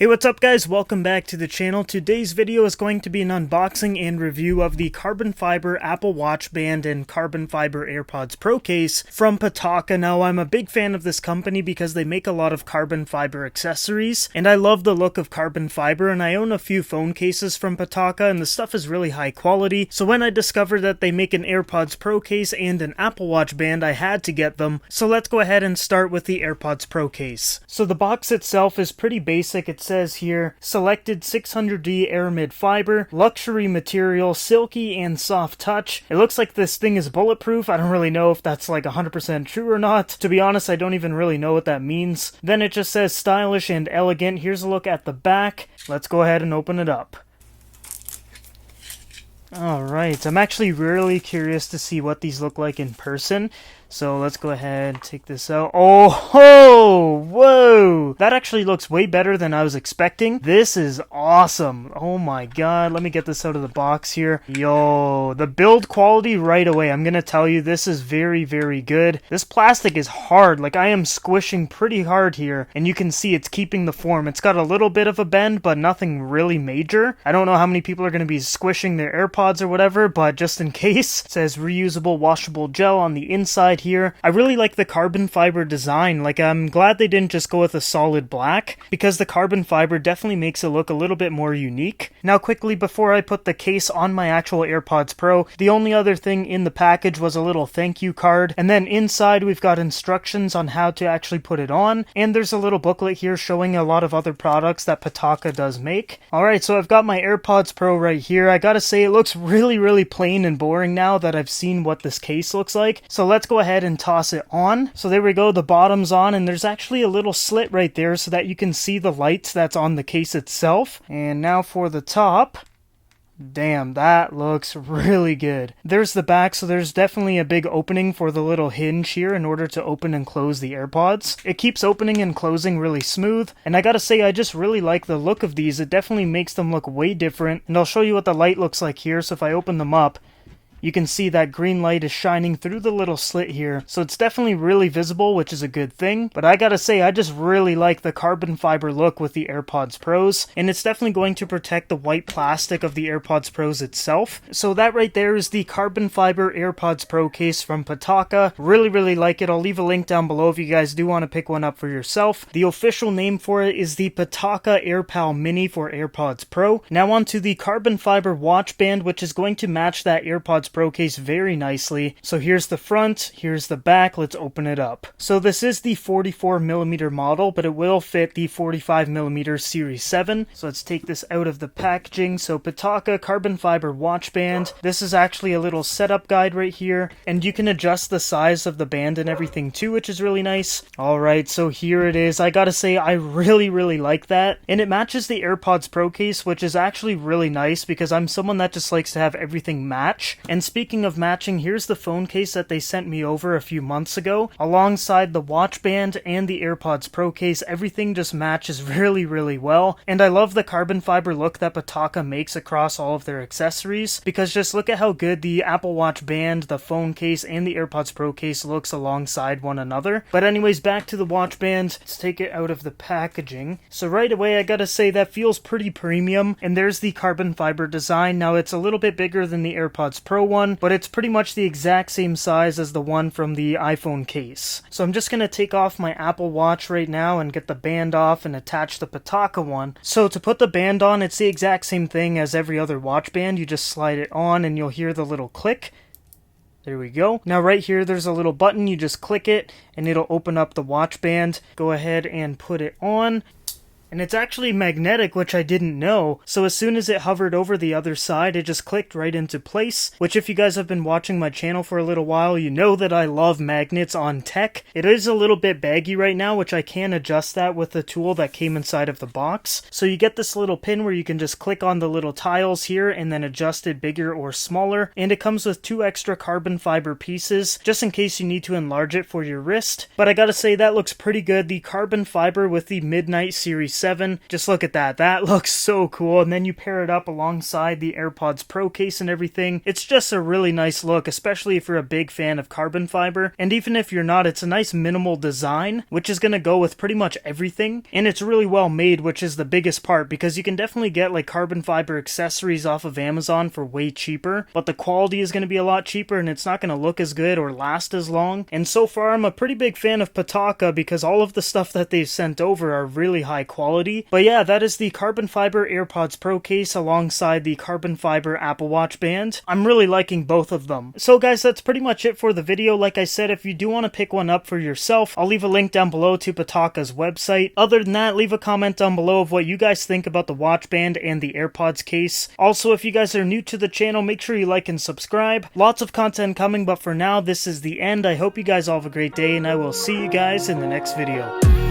Hey, what's up guys? Welcome back to the channel. Today's video is going to be an unboxing and review of the carbon fiber Apple Watch band and carbon fiber AirPods Pro case from Pitaka. Now, I'm a big fan of this company because they make a lot of carbon fiber accessories, and I love the look of carbon fiber, and I own a few phone cases from Pitaka, and the stuff is really high quality. So when I discovered that they make an AirPods Pro case and an Apple Watch band, I had to get them. So let's go ahead and start with the AirPods Pro case. So the box itself is pretty basic. It says here, selected 600D aramid fiber, luxury material, silky and soft touch. It looks like this thing is bulletproof. I don't really know if that's like 100% true or not. To be honest, I don't even really know what that means. Then it just says stylish and elegant. Here's a look at the back. Let's go ahead and open it up. Alright, I'm actually really curious to see what these look like in person. So let's go ahead and take this out. Oh, ho, whoa! That actually looks way better than I was expecting. This is awesome. Oh my god, let me get this out of the box here. Yo, the build quality right away. I'm gonna tell you, this is very, very good. This plastic is hard. Like, I am squishing pretty hard here, and you can see it's keeping the form. It's got a little bit of a bend, but nothing really major. I don't know how many people are gonna be squishing their AirPods or whatever, but just in case, it says reusable washable gel on the inside here. I really like the carbon fiber design. Like, I'm glad they didn't just go with a solid black, because the carbon fiber definitely makes it look a little bit more unique. Now quickly, before I put the case on my actual AirPods Pro, the only other thing in the package was a little thank you card, and then inside we've got instructions on how to actually put it on, and there's a little booklet here showing a lot of other products that Pitaka does make. Alright, so I've got my AirPods Pro right here. I gotta say, it looks really plain and boring now that I've seen what this case looks like. So let's go ahead and toss it on. So there we go, the bottom's on, and there's actually a little slit right there so that you can see the lights that's on the case itself. And now for the top. Damn, that looks really good. There's the back, so there's definitely a big opening for the little hinge here in order to open and close the AirPods. It keeps opening and closing really smooth, and I gotta say, I just really like the look of these. It definitely makes them look way different, and I'll show you what the light looks like here. So if I open them up, you can see that green light is shining through the little slit here. So it's definitely really visible, which is a good thing. But I gotta say, I just really like the carbon fiber look with the AirPods Pros. And it's definitely going to protect the white plastic of the AirPods Pros itself. So that right there is the carbon fiber AirPods Pro case from Pitaka. Really like it. I'll leave a link down below if you guys do want to pick one up for yourself. The official name for it is the Pitaka AirPal Mini for AirPods Pro. Now on to the carbon fiber watch band, which is going to match that AirPods Pro case very nicely. So here's the front, here's the back. Let's open it up. So this is the 44mm model, but it will fit the 45mm Series 7. So let's take this out of the packaging. So Pitaka carbon fiber watch band. This is actually a little setup guide right here, and you can adjust the size of the band and everything too, which is really nice. Alright, so here it is. I gotta say, I really like that, and it matches the AirPods Pro case, which is actually really nice because I'm someone that just likes to have everything match. And speaking of matching, here's the phone case that they sent me over a few months ago. Alongside the watch band and the AirPods Pro case, everything just matches really well. And I love the carbon fiber look that Pitaka makes across all of their accessories, because just look at how good the Apple Watch band, the phone case, and the AirPods Pro case looks alongside one another. But anyways, back to the watch band. Let's take it out of the packaging. So right away, I gotta say, that feels pretty premium. And there's the carbon fiber design. Now, it's a little bit bigger than the AirPods Pro one, but it's pretty much the exact same size as the one from the iPhone case. So I'm just going to take off my Apple Watch right now and get the band off and attach the Pitaka one. So to put the band on, it's the exact same thing as every other watch band. You just slide it on and you'll hear the little click. There we go. Now right here, there's a little button. You just click it and it'll open up the watch band. Go ahead and put it on. And it's actually magnetic, which I didn't know. So as soon as it hovered over the other side, it just clicked right into place. Which, if you guys have been watching my channel for a little while, you know that I love magnets on tech. It is a little bit baggy right now, which I can adjust that with the tool that came inside of the box. So you get this little pin where you can just click on the little tiles here and then adjust it bigger or smaller. And it comes with 2 extra carbon fiber pieces, just in case you need to enlarge it for your wrist. But I gotta say, that looks pretty good. The carbon fiber with the Midnight Series 7. Just look at that. That looks so cool. And then you pair it up alongside the AirPods Pro case and everything. It's just a really nice look, especially if you're a big fan of carbon fiber. And even if you're not, it's a nice minimal design, which is going to go with pretty much everything. And it's really well made, which is the biggest part, because you can definitely get like carbon fiber accessories off of Amazon for way cheaper, but the quality is going to be a lot cheaper and it's not going to look as good or last as long. And so far, I'm a pretty big fan of Pitaka because all of the stuff that they've sent over are really high quality. But yeah, that is the carbon fiber AirPods Pro case alongside the carbon fiber Apple Watch band. I'm really liking both of them. So guys, that's pretty much it for the video. Like I said, if you do want to pick one up for yourself, I'll leave a link down below to Pitaka's website. Other than that, leave a comment down below of what you guys think about the watch band and the AirPods case. Also, if you guys are new to the channel, make sure you like and subscribe. Lots of content coming, but for now, this is the end. I hope you guys all have a great day, and I will see you guys in the next video.